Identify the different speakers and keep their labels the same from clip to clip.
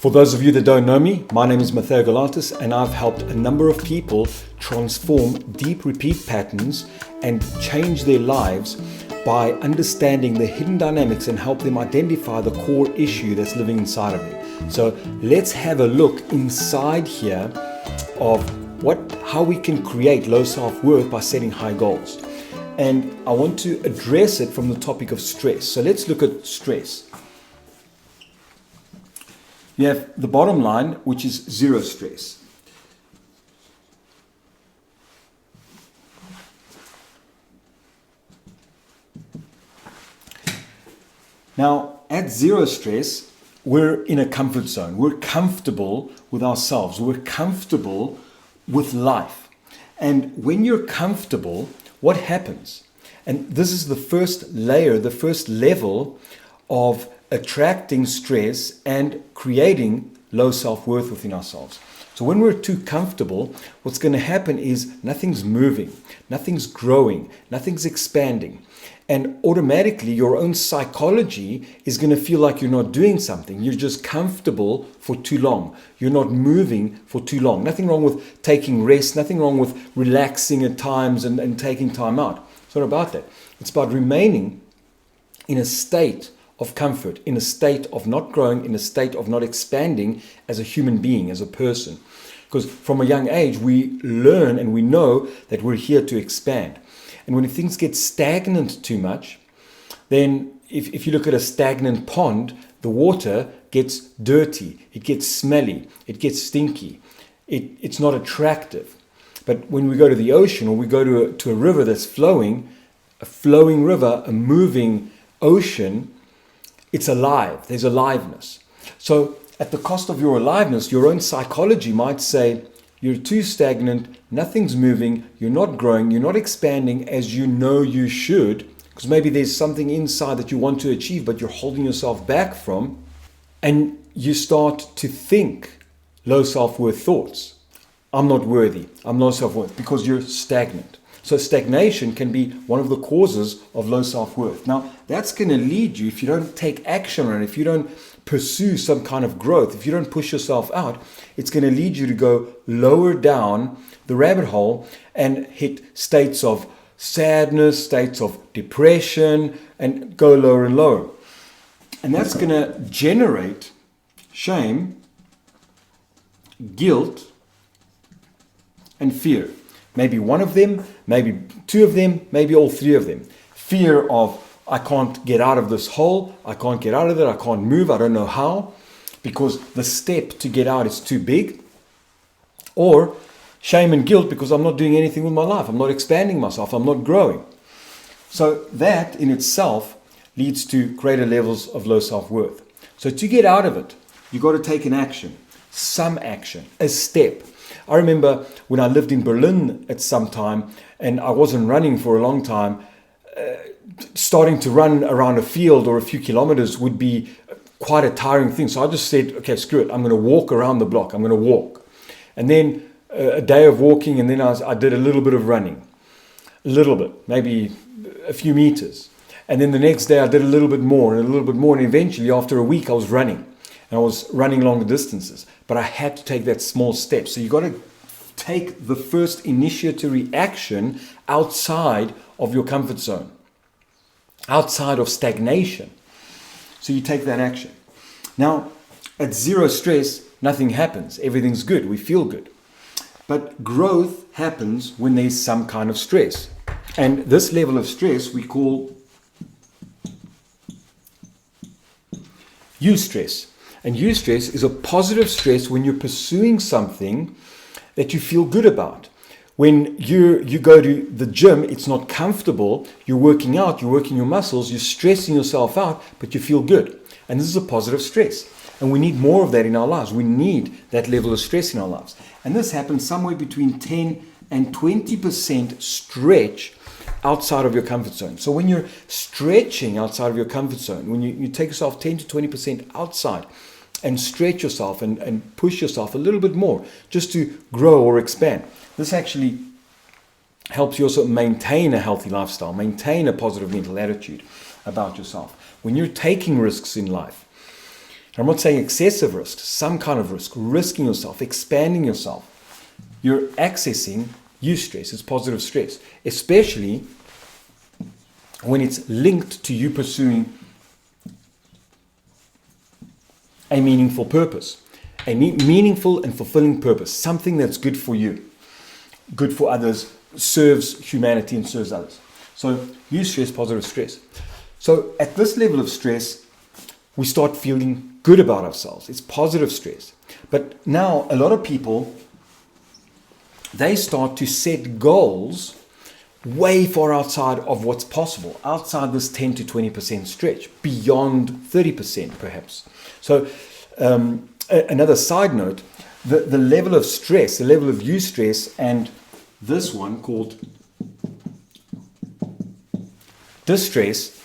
Speaker 1: For those of you that don't know me, my name is Matteo Galantis, and I've helped a number of people transform deep repeat patterns and change their lives by understanding the hidden dynamics and help them identify the core issue that's living inside of them. So let's have a look inside here of how we can create low self-worth by setting high goals. And I want to address it from the topic of stress. So let's look at stress. You have the bottom line, which is zero stress. Now, at zero stress, we're in a comfort zone. We're comfortable with ourselves. We're comfortable with life. And when you're comfortable, what happens? And this is the first layer, the first level of attracting stress and creating low self-worth within ourselves. So when we're too comfortable, what's going to happen is nothing's moving, nothing's growing, nothing's expanding. And automatically your own psychology is going to feel like you're not doing something. You're just comfortable for too long. You're not moving for too long. Nothing wrong with taking rest, nothing wrong with relaxing at times and taking time out. It's not about that. It's about remaining in a state of comfort, in a state of not growing, in a state of not expanding as a human being, as a person. Because from a young age, we learn and we know that we're here to expand. And when things get stagnant too much, then if you look at a stagnant pond, the water gets dirty, it gets smelly, it gets stinky, it's not attractive. But when we go to the ocean or we go to a river that's flowing, a flowing river, a moving ocean, it's alive, there's aliveness. So at the cost of your aliveness, your own psychology might say, you're too stagnant, nothing's moving, you're not growing, you're not expanding as you know you should, because maybe there's something inside that you want to achieve, but you're holding yourself back from, and you start to think low self-worth thoughts. I'm not worthy, I'm low self-worth, because you're stagnant. So stagnation can be one of the causes of low self-worth. Now, that's going to lead you, if you don't take action on it, if you don't pursue some kind of growth, if you don't push yourself out, it's going to lead you to go lower down the rabbit hole and hit states of sadness, states of depression, and go lower and lower. And that's going to generate shame, guilt, and fear. Maybe one of them, maybe two of them, maybe all three of them. Fear of, I can't get out of this hole, I can't get out of it, I can't move, I don't know how, because the step to get out is too big. Or shame and guilt because I'm not doing anything with my life, I'm not expanding myself, I'm not growing. So that in itself leads to greater levels of low self-worth. So to get out of it, you've got to take an action, some action, a step. I remember when I lived in Berlin at some time and I wasn't running for a long time, starting to run around a field or a few kilometers would be quite a tiring thing. So I just said, okay, screw it. I'm going to walk around the block. I'm going to walk. And then a day of walking, and then I did a little bit of running. A little bit, maybe a few meters. And then the next day I did a little bit more and a little bit more. And eventually after a week I was running. And I was running longer distances. But I had to take that small step. So you've got to take the first initiatory action outside of your comfort zone, outside of stagnation. So you take that action. Now, at zero stress, nothing happens. Everything's good. We feel good. But growth happens when there's some kind of stress. And this level of stress we call eustress. And eustress is a positive stress when you're pursuing something that you feel good about. When you go to the gym, it's not comfortable, you're working out, you're working your muscles, you're stressing yourself out, but you feel good. And this is a positive stress. And we need more of that in our lives. We need that level of stress in our lives. And this happens somewhere between 10 and 20% stretch outside of your comfort zone. So when you're stretching outside of your comfort zone, when you take yourself 10 to 20% outside and stretch yourself and push yourself a little bit more just to grow or expand, this actually helps you also maintain a healthy lifestyle, maintain a positive mental attitude about yourself. When you're taking risks in life, I'm not saying excessive risk, some kind of risk, risking yourself, expanding yourself. You're accessing eustress, it's positive stress, especially when it's linked to you pursuing a meaningful purpose, a meaningful and fulfilling purpose, something that's good for you, good for others, serves humanity and serves others. So eustress, positive stress. So at this level of stress, we start feeling good about ourselves. It's positive stress. But now a lot of people, they start to set goals way far outside of what's possible, outside this 10 to 20% stretch, beyond 30% perhaps. So another side note, the level of stress, the level of eustress, and this one called distress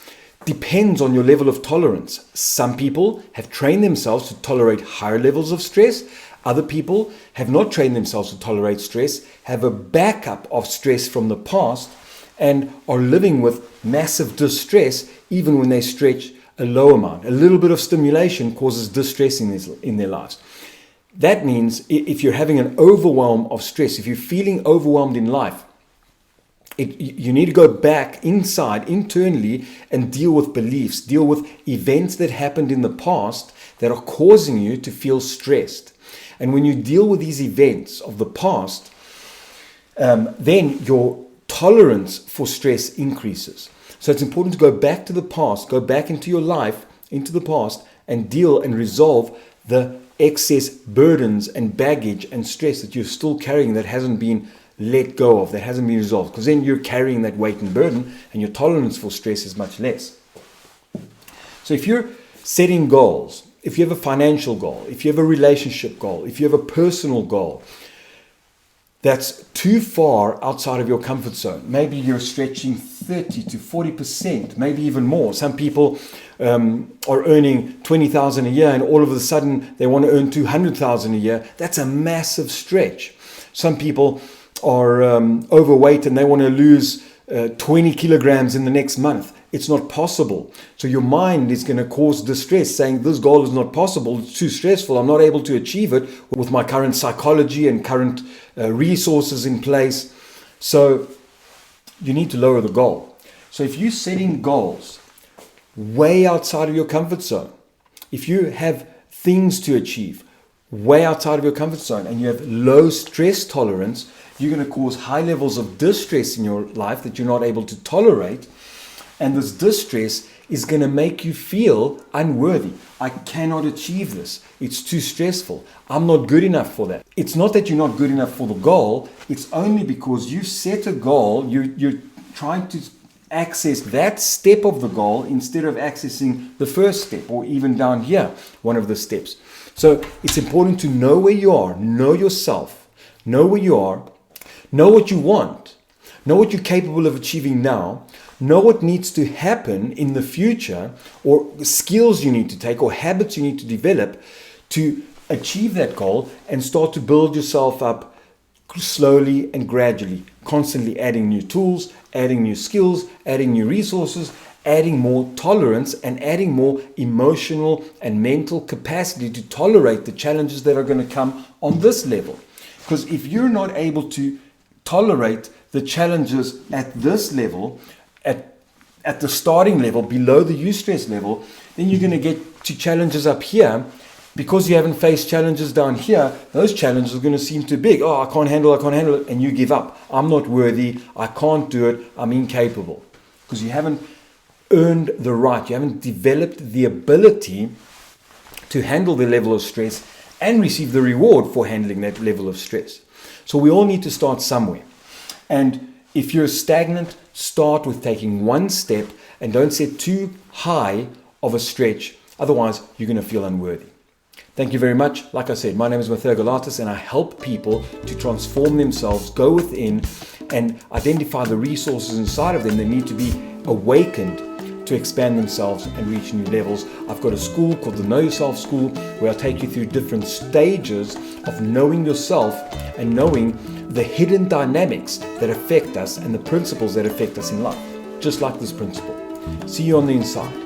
Speaker 1: depends on your level of tolerance. Some people have trained themselves to tolerate higher levels of stress. Other people have not trained themselves to tolerate stress, have a backup of stress from the past, and are living with massive distress even when they stretch a low amount. A little bit of stimulation causes distress in their lives. That means if you're having an overwhelm of stress, if you're feeling overwhelmed in life, you need to go back inside, internally, and deal with beliefs, deal with events that happened in the past that are causing you to feel stressed. And when you deal with these events of the past, then your tolerance for stress increases. So it's important to go back to the past, go back into your life, into the past, and deal and resolve the excess burdens and baggage and stress that you're still carrying that hasn't been let go of, that hasn't been resolved. Because then you're carrying that weight and burden, and your tolerance for stress is much less. So if you're setting goals, if you have a financial goal, if you have a relationship goal, if you have a personal goal that's too far outside of your comfort zone, maybe you're stretching 30 to 40%, maybe even more. Some people are earning 20,000 a year, and all of a sudden they want to earn 200,000 a year. That's a massive stretch. Some people are overweight and they want to lose 20 kilograms in the next month. It's not possible. So your mind is going to cause distress, saying this goal is not possible, it's too stressful, I'm not able to achieve it with my current psychology and current resources in place. So you need to lower the goal. So if you're setting goals way outside of your comfort zone, if you have things to achieve way outside of your comfort zone and you have low stress tolerance, you're going to cause high levels of distress in your life that you're not able to tolerate. And this distress is going to make you feel unworthy. I cannot achieve this. It's too stressful. I'm not good enough for that. It's not that you're not good enough for the goal. It's only because you set a goal, you're trying to access that step of the goal instead of accessing the first step, or even down here, one of the steps. So it's important to know where you are, know yourself, know where you are, know what you want, know what you're capable of achieving now, know what needs to happen in the future, or skills you need to take, or habits you need to develop to achieve that goal, and start to build yourself up slowly and gradually, constantly adding new tools, adding new skills, adding new resources, adding more tolerance, and adding more emotional and mental capacity to tolerate the challenges that are going to come on this level. Because if you're not able to tolerate the challenges at this level, at the starting level, below the eustress level, then you're going to get to challenges up here. Because you haven't faced challenges down here, those challenges are going to seem too big. Oh, I can't handle it, and you give up. I'm not worthy, I can't do it, I'm incapable. Because you haven't earned the right, you haven't developed the ability to handle the level of stress and receive the reward for handling that level of stress. So we all need to start somewhere. And if you're stagnant, start with taking one step and don't set too high of a stretch. Otherwise, you're going to feel unworthy. Thank you very much. Like I said, my name is Mathieu Galatis, and I help people to transform themselves, go within, and identify the resources inside of them that need to be awakened to expand themselves and reach new levels. I've got a school called the Know Yourself Skool, where I take you through different stages of knowing yourself and knowing the hidden dynamics that affect us and the principles that affect us in life, just like this principle. See you on the inside.